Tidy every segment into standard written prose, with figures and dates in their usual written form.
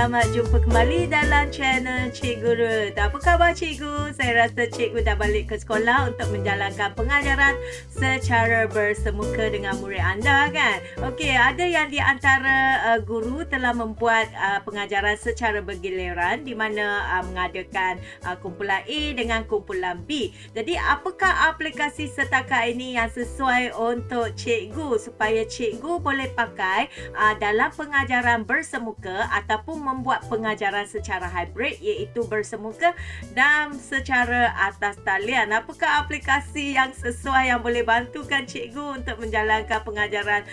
Selamat jumpa kembali dalam channel Cikgu Ruth. Apa khabar cikgu? Saya rasa cikgu dah balik ke sekolah untuk menjalankan pengajaran secara bersemuka dengan murid anda kan? Okey, ada yang di antara guru telah membuat pengajaran secara bergiliran di mana mengadakan kumpulan A dengan kumpulan B. Jadi apakah aplikasi setakat ini yang sesuai untuk cikgu supaya cikgu boleh pakai dalam pengajaran bersemuka ataupun membuat pengajaran secara hybrid iaitu bersemuka dan secara atas talian. Apakah aplikasi yang sesuai yang boleh bantukan cikgu untuk menjalankan pengajaran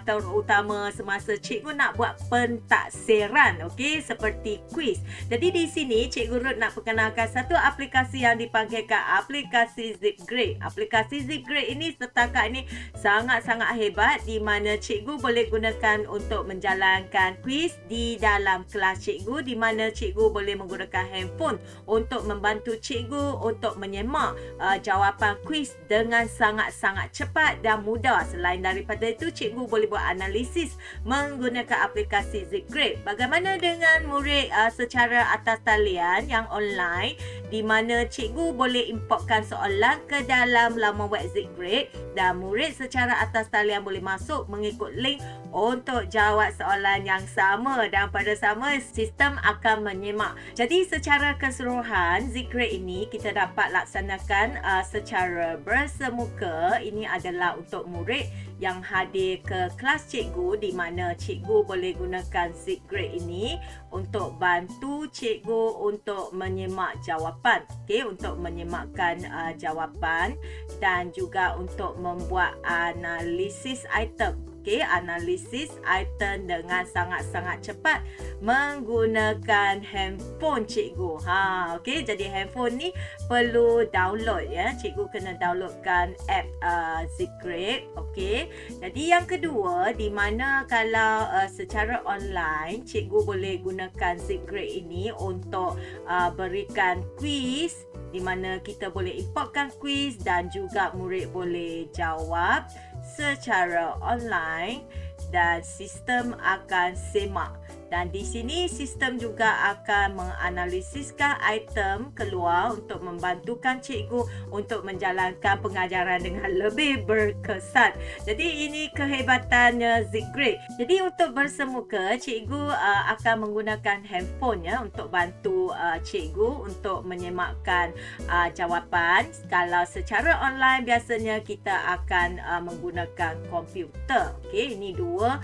terutama semasa cikgu nak buat pentaksiran, okey, seperti kuis. Jadi di sini cikgu Ruth nak perkenalkan satu aplikasi yang dipanggilkan aplikasi Zipgrade. Aplikasi Zipgrade ini setakat ini sangat-sangat hebat di mana cikgu boleh gunakan untuk menjalankan kuis di dalam kelas cikgu, di mana cikgu boleh menggunakan handphone untuk membantu cikgu untuk menyemak jawapan kuis dengan sangat-sangat cepat dan mudah. Selain daripada itu, cikgu boleh buat analisis menggunakan aplikasi Zipgrade. Bagaimana dengan murid secara atas talian yang online, di mana cikgu boleh importkan soalan ke dalam laman web Zipgrade dan murid secara atas talian boleh masuk mengikut link untuk jawab soalan yang sama dan pada sama sistem akan menyemak. Jadi secara keseluruhan Zipgrade ini kita dapat laksanakan secara bersemuka. Ini adalah untuk murid yang hadir ke kelas cikgu, di mana cikgu boleh gunakan Zipgrade ini untuk bantu cikgu untuk menyemak jawapan, okey, untuk menyemakkan jawapan dan juga untuk membuat analisis item. Okey, analisis item dengan sangat-sangat cepat menggunakan handphone cikgu. Okey, jadi handphone ni perlu download ya. Cikgu kena downloadkan app Zipgrade. Okey. Jadi yang kedua, di mana kalau secara online cikgu boleh gunakan Zipgrade ini untuk berikan kuis, di mana kita boleh importkan kuis dan juga murid boleh jawab secara online dan sistem akan semak. Dan di sini sistem juga akan menganalisiskan item keluar untuk membantukan cikgu untuk menjalankan pengajaran dengan lebih berkesan. Jadi ini kehebatannya Zipgrade. Jadi untuk bersemuka, cikgu akan menggunakan handphone ya untuk bantu cikgu untuk menyemakkan jawapan. Kalau secara online biasanya kita akan menggunakan komputer. Okey, ini dua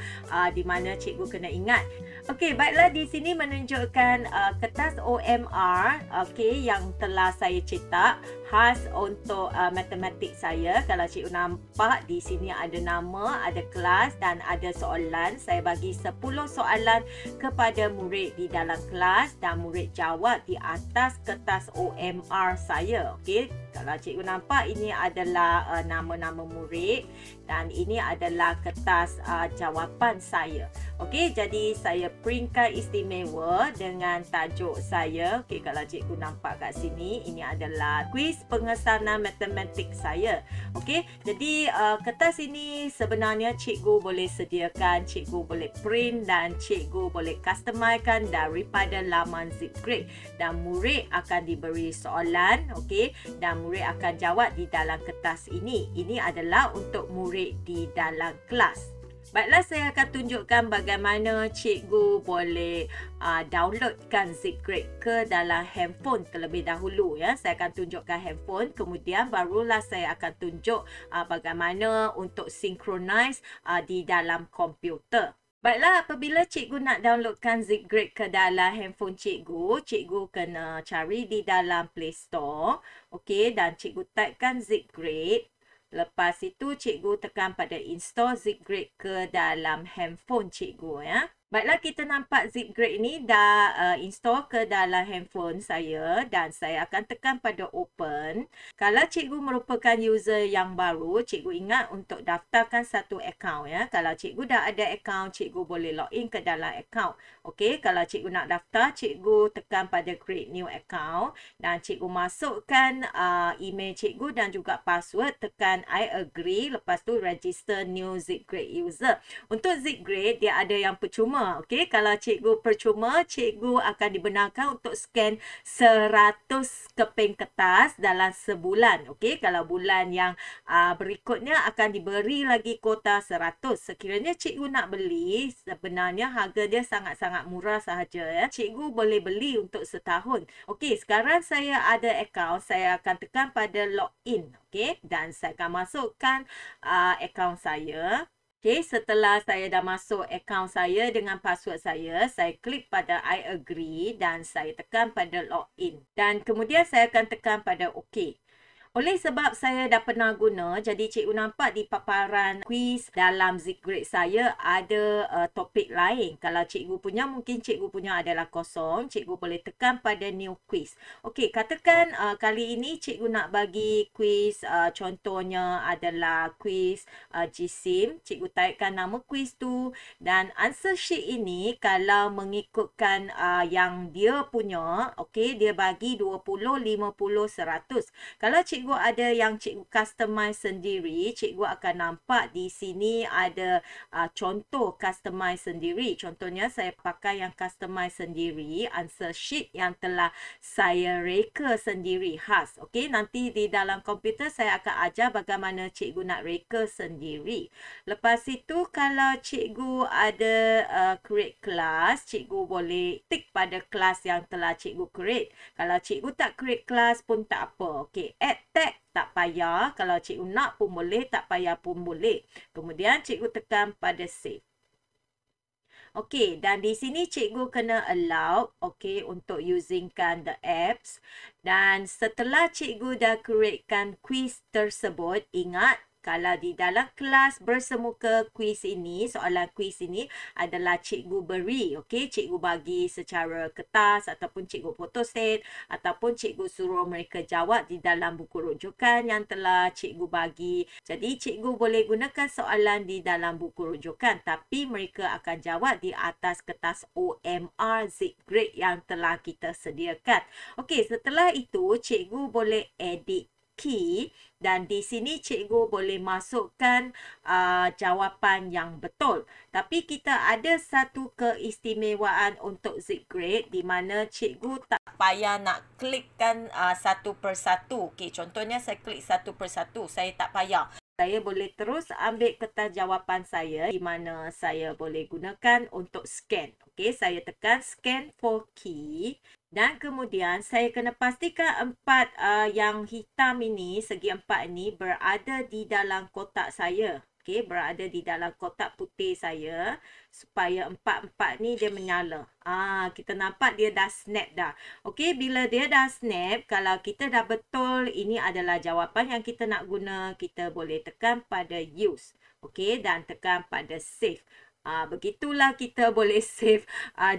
di mana cikgu kena ingat. Okey, baiklah, di sini menunjukkan kertas OMR okey yang telah saya cetak khas untuk matematik saya. Kalau cikgu nampak di sini ada nama, ada kelas dan ada soalan. Saya bagi 10 soalan kepada murid di dalam kelas dan murid jawab di atas kertas OMR saya. Okey, kalau cikgu nampak ini adalah nama-nama murid dan ini adalah kertas jawapan saya. Okey, jadi saya printkan istimewa dengan tajuk saya. Okey, kalau cikgu nampak kat sini, ini adalah kuis pengesanan matematik saya. Okey, jadi kertas ini sebenarnya cikgu boleh sediakan, cikgu boleh print dan cikgu boleh customizekan daripada laman Zipgrade dan murid akan diberi soalan, okey, dan murid akan jawab di dalam kertas ini. Ini adalah untuk murid di dalam kelas. Baiklah, saya akan tunjukkan bagaimana cikgu boleh downloadkan Zipgrade ke dalam handphone terlebih dahulu ya. Saya akan tunjukkan handphone, kemudian barulah saya akan tunjuk bagaimana untuk synchronize di dalam komputer. Baiklah, apabila cikgu nak downloadkan Zipgrade ke dalam handphone cikgu, cikgu kena cari di dalam Play Store. Okey, dan cikgu typekan Zipgrade. Lepas itu cikgu tekan pada install Zipgrade ke dalam handphone cikgu ya. Baiklah, kita nampak Zipgrade ini dah install ke dalam handphone saya dan saya akan tekan pada open. Kalau cikgu merupakan user yang baru, cikgu ingat untuk daftarkan satu akaun ya. Kalau cikgu dah ada akaun, cikgu boleh login ke dalam akaun. Okey, kalau cikgu nak daftar, cikgu tekan pada create new account dan cikgu masukkan email cikgu dan juga password, tekan I agree, lepas tu register new Zipgrade user. Untuk Zipgrade dia ada yang percuma percuma. Okey, kalau cikgu percuma, cikgu akan dibenarkan untuk scan 100 keping kertas dalam sebulan. Okey, kalau bulan yang berikutnya akan diberi lagi kuota 100. Sekiranya cikgu nak beli, sebenarnya harga dia sangat-sangat murah sahaja ya. Cikgu boleh beli untuk setahun. Okey, sekarang saya ada akaun, saya akan tekan pada login. Okey, dan saya akan masukkan akaun saya. Okey, setelah saya dah masuk akaun saya dengan password saya klik pada I agree dan saya tekan pada login. Dan kemudian saya akan tekan pada OK. Oleh sebab saya dah pernah guna, jadi cikgu nampak di paparan kuis dalam Zipgrade saya ada topik lain. Kalau cikgu punya, mungkin cikgu punya adalah kosong. Cikgu boleh tekan pada new quiz. Okey, katakan kali ini cikgu nak bagi kuis, contohnya adalah kuis GSIM. Cikgu typekan nama kuis tu dan answer sheet ini kalau mengikutkan yang dia punya, okey, dia bagi 20, 50, 100. Kalau cikgu ada yang cikgu customize sendiri, cikgu akan nampak di sini ada contoh customize sendiri. Contohnya saya pakai yang customize sendiri, answer sheet yang telah saya reka sendiri khas. Okey, nanti di dalam komputer saya akan ajar bagaimana cikgu nak reka sendiri. Lepas itu kalau cikgu ada create class, cikgu boleh tik pada kelas yang telah cikgu create. Kalau cikgu tak create kelas pun tak apa. Okey, add tag tak payah. Kalau cikgu nak pun boleh, tak payah pun boleh. Kemudian cikgu tekan pada save. Okey, dan di sini cikgu kena allow, okey, untuk usingkan the apps. Dan setelah cikgu dah createkan quiz tersebut, ingat, kalau di dalam kelas bersemuka kuis ini, soalan kuis ini adalah cikgu beri. Okey, cikgu bagi secara kertas ataupun cikgu photostat ataupun cikgu suruh mereka jawab di dalam buku rujukan yang telah cikgu bagi. Jadi cikgu boleh gunakan soalan di dalam buku rujukan tapi mereka akan jawab di atas kertas OMR Zipgrade yang telah kita sediakan. Okey, setelah itu cikgu boleh edit key dan di sini cikgu boleh masukkan jawapan yang betul. Tapi kita ada satu keistimewaan untuk Zipgrade di mana cikgu tak payah nak klikkan satu persatu. Okey, contohnya saya klik satu persatu, saya tak payah. Saya boleh terus ambil kertas jawapan saya di mana saya boleh gunakan untuk scan. Okey, saya tekan scan for key. Dan kemudian saya kena pastikan empat yang hitam ini, segi empat ini berada di dalam kotak saya. Okey, berada di dalam kotak putih saya supaya empat-empat ni dia menyala. Kita nampak dia dah snap dah. Okey, bila dia dah snap, kalau kita dah betul ini adalah jawapan yang kita nak guna, kita boleh tekan pada use. Okey, dan tekan pada save. Begitulah kita boleh save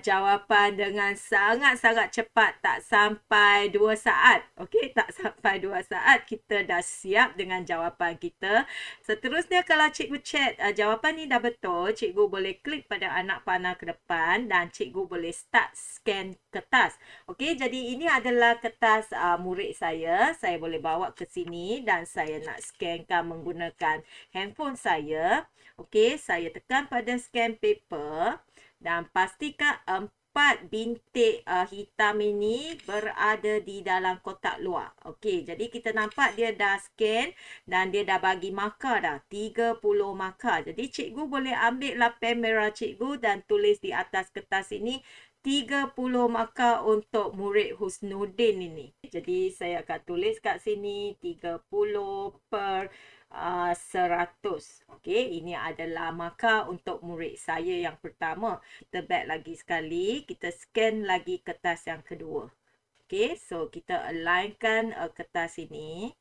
jawapan dengan sangat-sangat cepat. Tak sampai 2 saat. Okey, tak sampai 2 saat kita dah siap dengan jawapan kita. Seterusnya kalau cikgu check jawapan ni dah betul, cikgu boleh klik pada anak panah ke depan dan cikgu boleh start scan kertas. Okey, jadi ini adalah kertas murid saya. Saya boleh bawa ke sini dan saya nak scankan menggunakan handphone saya. Okey, saya tekan pada scan paper dan pastikan 4 bintik hitam ini berada di dalam kotak luar. Okey, jadi kita nampak dia dah scan dan dia dah bagi markah dah, 30 markah. Jadi cikgu boleh ambil lah pen merah cikgu dan tulis di atas kertas ini 30 markah untuk murid Husnuddin ini. Jadi saya akan tulis kat sini 30 per 100. Okey, ini adalah markah untuk murid saya yang pertama. Kita back lagi sekali, kita scan lagi kertas yang kedua. Okey, so kita alignkan kertas ini.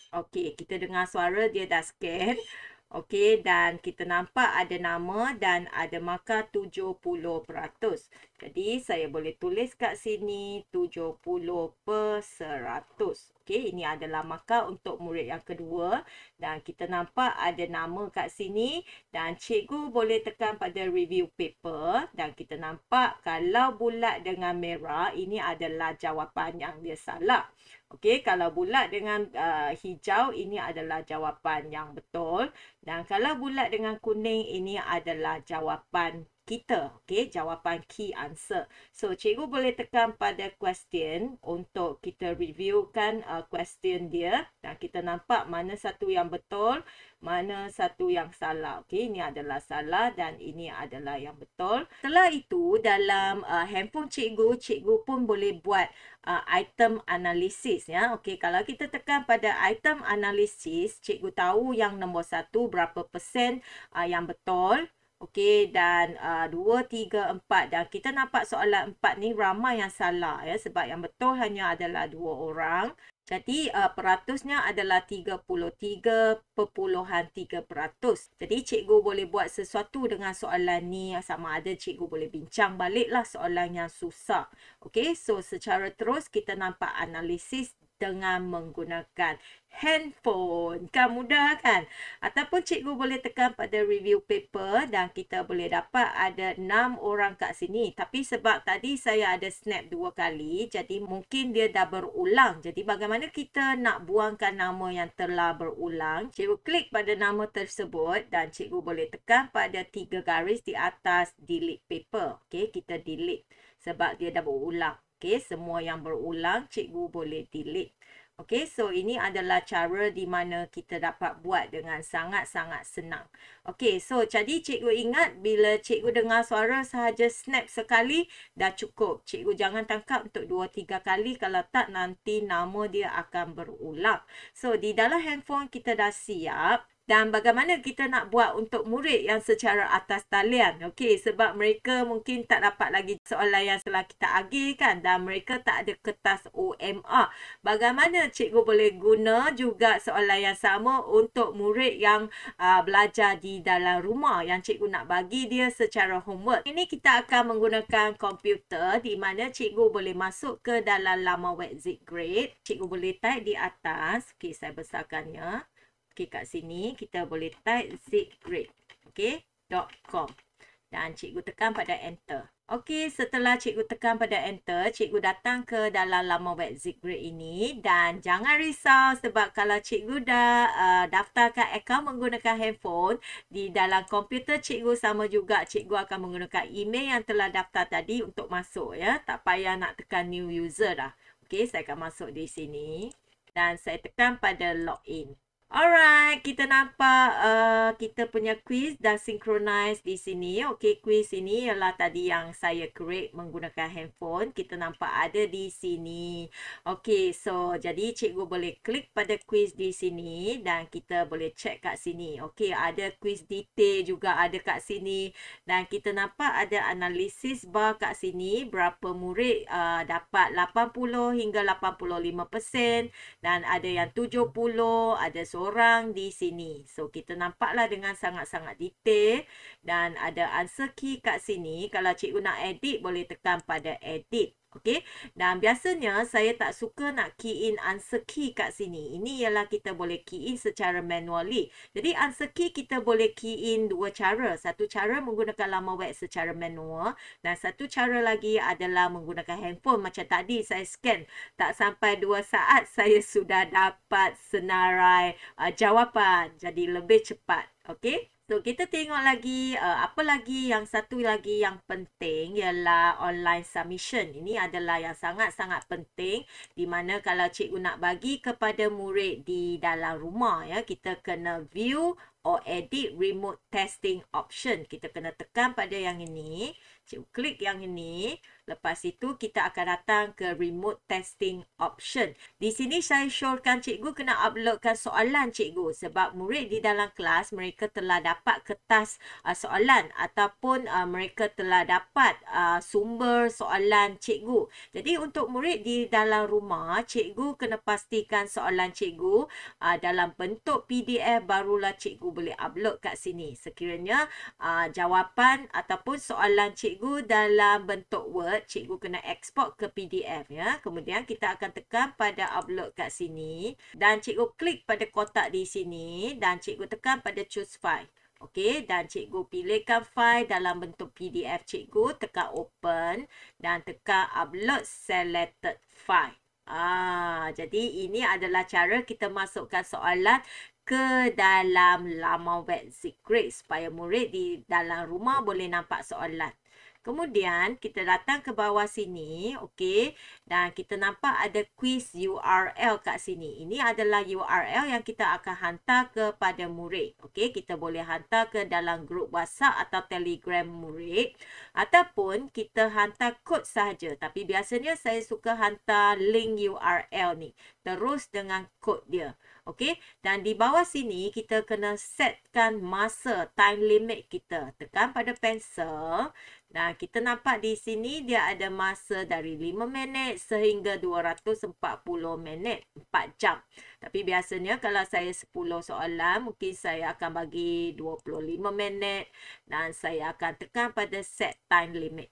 Okey, kita dengar suara dia dah scan. Okey, dan kita nampak ada nama dan ada markah 70%. Jadi saya boleh tulis kat sini 70%. Okey, ini adalah markah untuk murid yang kedua dan kita nampak ada nama kat sini dan cikgu boleh tekan pada review paper dan kita nampak kalau bulat dengan merah ini adalah jawapan yang dia salah. Okey, kalau bulat dengan hijau ini adalah jawapan yang betul dan kalau bulat dengan kuning ini adalah jawapan kita. Okey, jawapan key answer. So, cikgu boleh tekan pada question untuk kita reviewkan question dia dan kita nampak mana satu yang betul, mana satu yang salah. Okey, ini adalah salah dan ini adalah yang betul. Setelah itu, dalam handphone cikgu, cikgu pun boleh buat item analisis ya. Okey, kalau kita tekan pada item analisis, cikgu tahu yang nombor 1 berapa persen yang betul. Okey, dan 2, 3, 4. Dan kita nampak soalan 4 ni ramai yang salah ya. Sebab yang betul hanya adalah 2 orang. Jadi peratusnya adalah 33.3%. Jadi cikgu boleh buat sesuatu dengan soalan ni. Sama ada cikgu boleh bincang baliklah soalan yang susah. Okey, so secara terus kita nampak analisis dengan menggunakan handphone. Kan mudah kan? Ataupun cikgu boleh tekan pada review paper dan kita boleh dapat ada 6 orang kat sini. Tapi sebab tadi saya ada snap 2 kali, jadi mungkin dia dah berulang. Jadi bagaimana kita nak buangkan nama yang telah berulang? Cikgu klik pada nama tersebut dan cikgu boleh tekan pada 3 garis di atas delete paper. Okey, kita delete sebab dia dah berulang. Okey, semua yang berulang cikgu boleh delete. Okey, so ini adalah cara di mana kita dapat buat dengan sangat-sangat senang. Okey, so jadi cikgu ingat bila cikgu dengar suara sahaja snap sekali dah cukup. Cikgu jangan tangkap untuk 2-3 kali, kalau tak nanti nama dia akan berulang. So di dalam handphone kita dah siap. Dan bagaimana kita nak buat untuk murid yang secara atas talian? Okey, sebab mereka mungkin tak dapat lagi soalan yang telah kita agihkan dan mereka tak ada kertas OMR. Bagaimana cikgu boleh guna juga soalan yang sama untuk murid yang belajar di dalam rumah yang cikgu nak bagi dia secara homework. Ini kita akan menggunakan komputer di mana cikgu boleh masuk ke dalam laman web Zgrade. Cikgu boleh type di atas. Okey, saya besarkannya. Okey, kat sini kita boleh type Zgrade. Okey, .com. Dan cikgu tekan pada enter. Okey, setelah cikgu tekan pada enter, cikgu datang ke dalam laman web Zgrade ini dan jangan risau sebab kalau cikgu dah daftarkan akaun menggunakan handphone, di dalam komputer cikgu sama juga cikgu akan menggunakan email yang telah daftar tadi untuk masuk ya. Tak payah nak tekan new user dah. Okey, saya akan masuk di sini dan saya tekan pada login. Alright, kita nampak kita punya quiz dah synchronize di sini. Okey, quiz ini ialah tadi yang saya create menggunakan handphone. Kita nampak ada di sini. Okey, so jadi cikgu boleh klik pada quiz di sini dan kita boleh check kat sini. Okey, ada quiz detail juga ada kat sini dan kita nampak ada analisis bar kat sini. Berapa murid dapat 80 hingga 85% dan ada yang 70, ada orang di sini. So, kita nampaklah dengan sangat-sangat detail dan ada answer key kat sini. Kalau cikgu nak edit, boleh tekan pada edit. Okey, dan biasanya saya tak suka nak key in answer key kat sini. Ini ialah kita boleh key in secara manually. Jadi answer key kita boleh key in dua cara. Satu cara menggunakan laman web secara manual dan satu cara lagi adalah menggunakan handphone. Macam tadi saya scan, tak sampai 2 saat saya sudah dapat senarai jawapan. Jadi lebih cepat. Okey. So, kita tengok lagi apa lagi yang satu lagi yang penting ialah online submission. Ini adalah yang sangat-sangat penting di mana kalau cikgu nak bagi kepada murid di dalam rumah ya, kita kena view or edit remote testing option. Kita kena tekan pada yang ini. Cikgu klik yang ini. Lepas itu kita akan datang ke remote testing option. Di sini saya showkan cikgu kena uploadkan soalan cikgu sebab murid di dalam kelas mereka telah dapat kertas soalan ataupun mereka telah dapat sumber soalan cikgu. Jadi untuk murid di dalam rumah, cikgu kena pastikan soalan cikgu dalam bentuk PDF, barulah cikgu boleh upload kat sini. Sekiranya jawapan ataupun soalan cikgu cikgu dalam bentuk Word, cikgu kena export ke PDF ya. Kemudian kita akan tekan pada upload kat sini dan cikgu klik pada kotak di sini dan cikgu tekan pada choose file. Okey, dan cikgu pilihkan file dalam bentuk PDF cikgu, tekan open dan tekan upload selected file. Jadi ini adalah cara kita masukkan soalan ke dalam laman web Zikrit supaya murid di dalam rumah boleh nampak soalan. Kemudian kita datang ke bawah sini, okey, dan kita nampak ada quiz URL kat sini. Ini adalah URL yang kita akan hantar kepada murid. Okey, kita boleh hantar ke dalam grup WhatsApp atau Telegram murid ataupun kita hantar kod sahaja. Tapi biasanya saya suka hantar link URL ni terus dengan kod dia. Okey, dan di bawah sini kita kena setkan masa time limit kita. Tekan pada pencil. Nah, kita nampak di sini dia ada masa dari 5 minit sehingga 240 minit, 4 jam. Tapi biasanya kalau saya 10 soalan, mungkin saya akan bagi 25 minit dan saya akan tekan pada set time limit.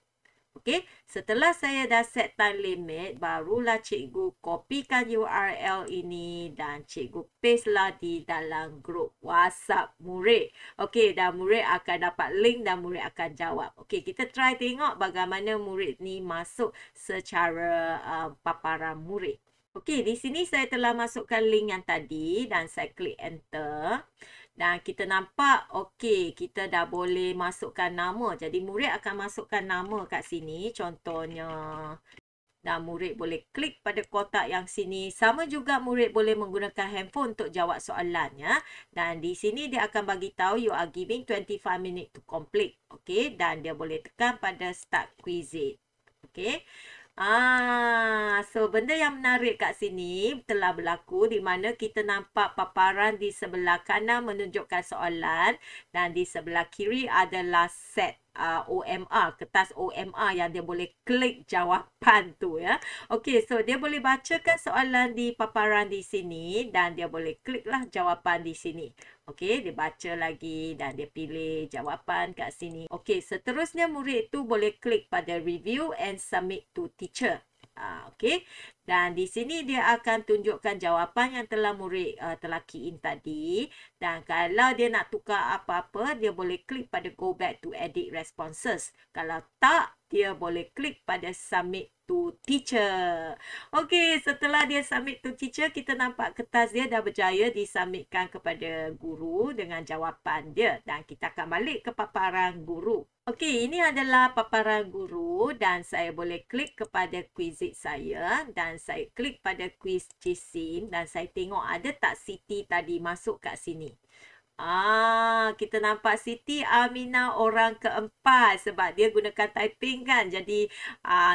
Okey, setelah saya dah set time limit, barulah cikgu kopikan URL ini dan cikgu paste lah di dalam grup WhatsApp murid. Okey, dan murid akan dapat link dan murid akan jawab. Okey, kita try tengok bagaimana murid ni masuk secara paparan murid. Okey, di sini saya telah masukkan link yang tadi dan saya klik enter. Dan kita nampak, okey, kita dah boleh masukkan nama. Jadi, murid akan masukkan nama kat sini. Contohnya, dan murid boleh klik pada kotak yang sini. Sama juga murid boleh menggunakan handphone untuk jawab soalan ya. Dan di sini dia akan bagi tahu you are giving 25 minutes to complete. Okey, dan dia boleh tekan pada start quiz. Okey. So benda yang menarik kat sini telah berlaku di mana kita nampak paparan di sebelah kanan menunjukkan soalan dan di sebelah kiri adalah set OMR, kertas OMR yang dia boleh klik jawapan tu ya. Okey, so dia boleh bacakan soalan di paparan di sini dan dia boleh kliklah jawapan di sini. Okey, dia baca lagi dan dia pilih jawapan kat sini. Okey, seterusnya murid tu boleh klik pada review and submit to teacher. Okey, dan di sini dia akan tunjukkan jawapan yang telah murid telah key in tadi. Dan kalau dia nak tukar apa-apa, dia boleh klik pada go back to edit responses. Kalau tak, dia boleh klik pada submit to teacher. Okey, setelah dia submit to teacher, kita nampak kertas dia dah berjaya disubmitkan kepada guru dengan jawapan dia. Dan kita akan balik ke paparan guru. Okey, ini adalah paparan guru dan saya boleh klik kepada Quizlet saya dan saya klik pada quiz JSIM dan saya tengok ada tak Siti tadi masuk kat sini. Kita nampak Siti Aminah orang keempat sebab dia gunakan typing kan. Jadi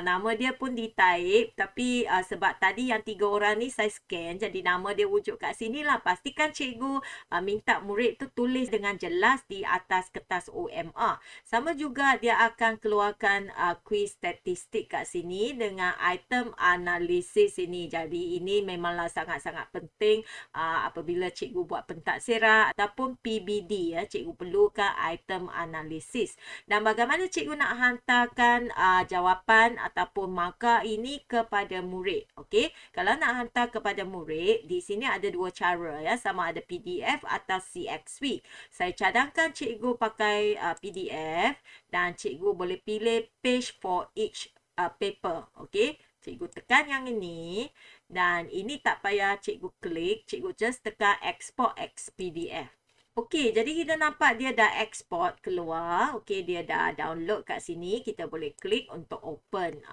nama dia pun di-type tapi sebab tadi yang 3 orang ni saya scan jadi nama dia wujud kat sini lah. Pastikan cikgu minta murid tu tulis dengan jelas di atas kertas OMR. Sama juga dia akan keluarkan quiz statistik kat sini dengan item analisis ini. Jadi ini memanglah sangat-sangat penting apabila cikgu buat pentadsiran ataupun PBD ya, cikgu perlukan item analisis. Dan bagaimana cikgu nak hantarkan jawapan ataupun markah ini kepada murid. Okey, kalau nak hantar kepada murid, di sini ada 2 cara ya, sama ada PDF atau CXV. Saya cadangkan cikgu pakai PDF dan cikgu boleh pilih page for each paper. Okey, cikgu tekan yang ini dan ini tak payah cikgu klik, cikgu just tekan export as PDF. Okey, jadi kita nampak dia dah export keluar. Okey, dia dah download kat sini. Kita boleh klik untuk open.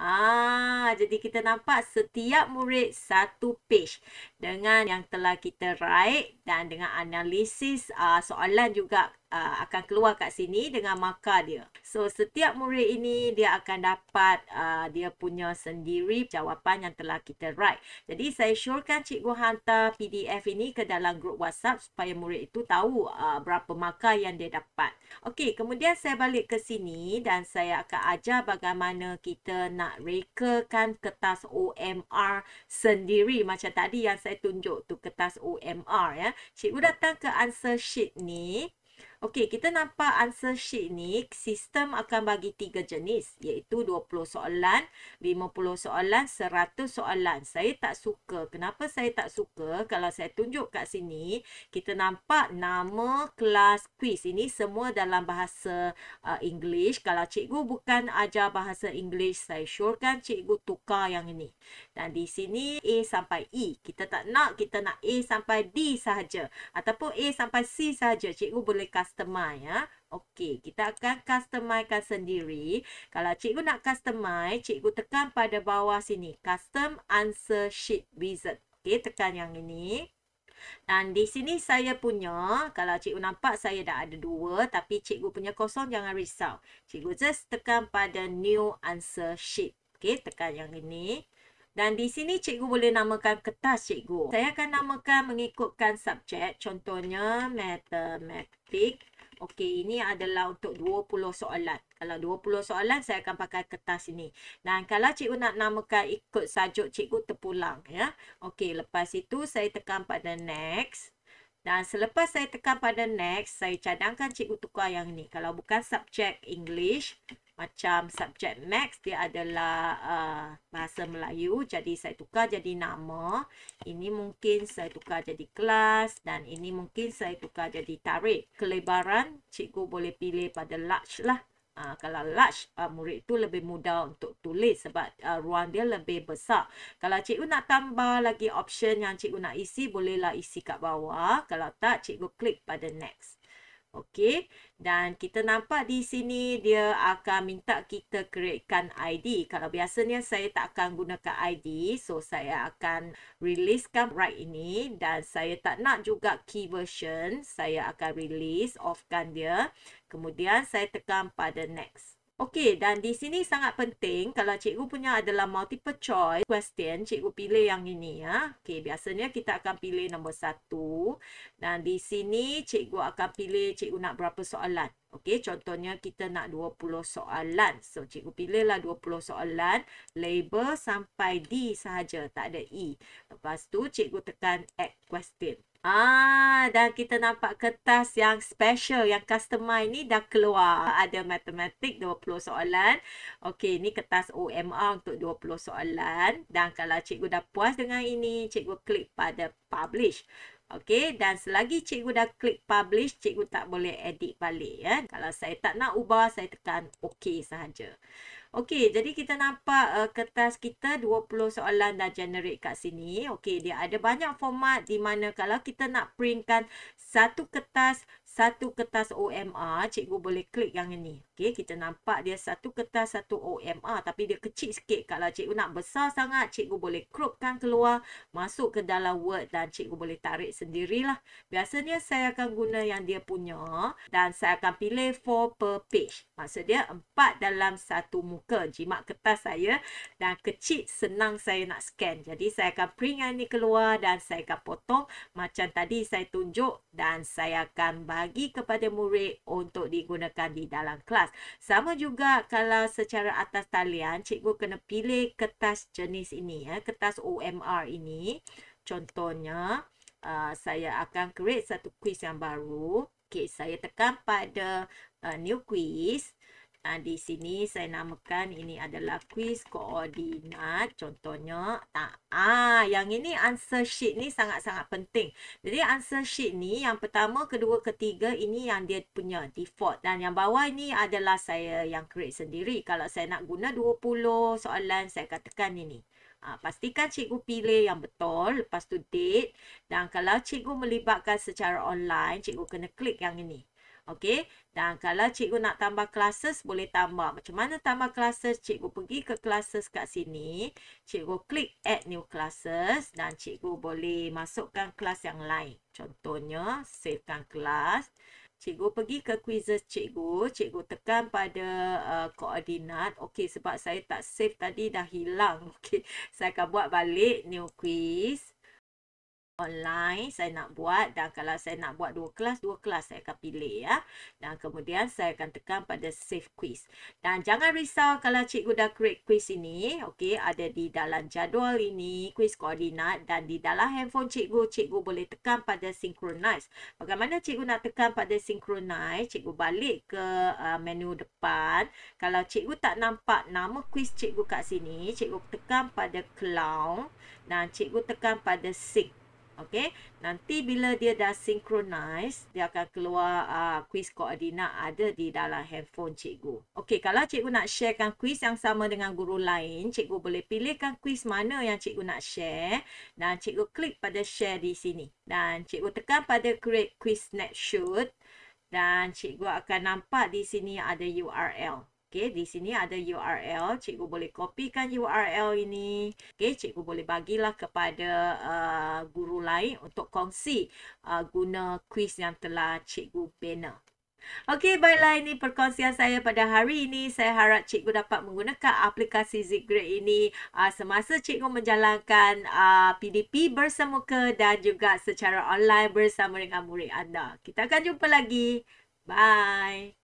Jadi kita nampak setiap murid satu page dengan yang telah kita write dan dengan analisis soalan juga akan keluar kat sini dengan markah dia. So setiap murid ini dia akan dapat dia punya sendiri jawapan yang telah kita write. Jadi saya syorkan cikgu hantar PDF ini ke dalam grup WhatsApp supaya murid itu tahu berapa markah yang dia dapat. Okey, kemudian saya balik ke sini dan saya akan ajar bagaimana kita nak rekakan kertas OMR sendiri macam tadi yang saya tunjuk tu kertas OMR ya. Cikgu datang ke answer sheet ni. Okey, kita nampak answer sheet ni, sistem akan bagi 3 jenis, iaitu 20 soalan, 50 soalan, 100 soalan. Saya tak suka. Kenapa saya tak suka? Kalau saya tunjuk kat sini, kita nampak nama kelas quiz. Ini semua dalam bahasa English. Kalau cikgu bukan ajar bahasa English, saya syorkan cikgu tukar yang ini. Dan di sini A sampai E. Kita tak nak, kita nak A sampai D sahaja. Ataupun A sampai C sahaja. Cikgu boleh customize ya. Okey, kita akan customizekan sendiri. Kalau cikgu nak customize, cikgu tekan pada bawah sini. Custom answer sheet wizard. Okey, tekan yang ini. Dan di sini saya punya, kalau cikgu nampak saya dah ada 2, tapi cikgu punya kosong, jangan risau. Cikgu just tekan pada new answer sheet. Okey, tekan yang ini. Dan di sini cikgu boleh namakan kertas cikgu. Saya akan namakan mengikutkan subjek. Contohnya matematik. Okey, ini adalah untuk 20 soalan. Kalau 20 soalan, saya akan pakai kertas ini. Dan kalau cikgu nak namakan ikut sajuk cikgu terpulang. Ya. Okey, lepas itu saya tekan pada next. Dan selepas saya tekan pada next, saya cadangkan cikgu tukar yang ni. Kalau bukan subjek English, macam subjek Maths, dia adalah bahasa Melayu. Jadi saya tukar jadi nama. Ini mungkin saya tukar jadi kelas. Dan ini mungkin saya tukar jadi tarikh. Kelebaran, cikgu boleh pilih pada large lah. Kalau large, murid tu lebih mudah untuk tulis sebab ruang dia lebih besar. Kalau cikgu nak tambah lagi option yang cikgu nak isi, bolehlah isi kat bawah. Kalau tak, cikgu klik pada next. Okey, dan kita nampak di sini dia akan minta kita createkan ID. Kalau biasanya saya tak akan gunakan ID, so saya akan releasekan right ini dan saya tak nak juga key version, saya akan release, offkan dia. Kemudian saya tekan pada next. Okey, dan di sini sangat penting kalau cikgu punya adalah multiple choice question, cikgu pilih yang ini ya. Okey, biasanya kita akan pilih nombor 1. Dan di sini cikgu akan pilih cikgu nak berapa soalan. Okey, contohnya kita nak 20 soalan. So, cikgu pilihlah 20 soalan. Label sampai D sahaja, tak ada E. Lepas tu, cikgu tekan add question. Dan kita nampak kertas yang special, yang customize ni dah keluar. Ada matematik 20 soalan. Okey, ni kertas OMR untuk 20 soalan. Dan kalau cikgu dah puas dengan ini, cikgu klik pada publish. Okey, dan selagi cikgu dah klik publish, cikgu tak boleh edit balik ya. Kalau saya tak nak ubah, saya tekan OK sahaja. Okey, jadi kita nampak kertas kita 20 soalan dah generate kat sini. Okey, dia ada banyak format di mana kalau kita nak printkan satu kertas OMR, cikgu boleh klik yang ini. Okey, kita nampak dia satu kertas satu OMR tapi dia kecil sikit. Kalau cikgu nak besar sangat, cikgu boleh cropkan keluar, masuk ke dalam Word dan cikgu boleh tarik sendirilah. Biasanya saya akan guna yang dia punya dan saya akan pilih 4 per page. Maksud dia 4 dalam satu muka. Jimat kertas saya dan kecil, senang saya nak scan. Jadi saya akan print yang ni keluar dan saya akan potong macam tadi saya tunjuk dan saya akan bagi kepada murid untuk digunakan di dalam kelas. Sama juga kalau secara atas talian, cikgu kena pilih kertas jenis ini ya, kertas OMR ini. Contohnya, saya akan create satu quiz yang baru. Okey, saya tekan pada new quiz. Di sini saya namakan ini adalah quiz koordinat. Contohnya, yang ini answer sheet ni sangat-sangat penting. Jadi answer sheet ni yang pertama, kedua, ketiga ini yang dia punya default. Dan yang bawah ini adalah saya yang create sendiri. Kalau saya nak guna 20 soalan, saya akan tekan ini. Pastikan cikgu pilih yang betul, lepas tu date. Dan kalau cikgu melibatkan secara online, cikgu kena klik yang ini. Okey, dan kalau cikgu nak tambah classes, boleh tambah. Macam mana tambah classes? Cikgu pergi ke classes kat sini. Cikgu klik add new classes dan cikgu boleh masukkan kelas yang lain. Contohnya, savekan kelas. Cikgu pergi ke quizzes cikgu. Cikgu tekan pada koordinat. Okey, sebab saya tak save tadi dah hilang. Okey, saya akan buat balik new quiz. online saya nak buat, dan kalau saya nak buat dua kelas saya akan pilih ya. Dan kemudian saya akan tekan pada save quiz. Dan jangan risau kalau cikgu dah create quiz ini, okey, ada di dalam jadual ini, quiz koordinat, dan di dalam handphone cikgu boleh tekan pada synchronize. Bagaimana cikgu nak tekan pada synchronize? Cikgu balik ke menu depan. Kalau cikgu tak nampak nama quiz cikgu kat sini, cikgu tekan pada cloud dan cikgu tekan pada sync. Okey, nanti bila dia dah synchronize, dia akan keluar quiz koordinat ada di dalam handphone cikgu. Okey, kalau cikgu nak sharekan quiz yang sama dengan guru lain, cikgu boleh pilihkan quiz mana yang cikgu nak share dan cikgu klik pada share di sini. Dan cikgu tekan pada create quiz snapshot dan cikgu akan nampak di sini ada URL. Okey, di sini ada URL. Cikgu boleh kopikan URL ini. Okey, cikgu boleh bagilah kepada guru lain untuk kongsi guna quiz yang telah cikgu bina. Okey, baiklah, ini perkongsian saya pada hari ini. Saya harap cikgu dapat menggunakan aplikasi Zgrade ini semasa cikgu menjalankan PDP bersemuka dan juga secara online bersama dengan murid anda. Kita akan jumpa lagi. Bye.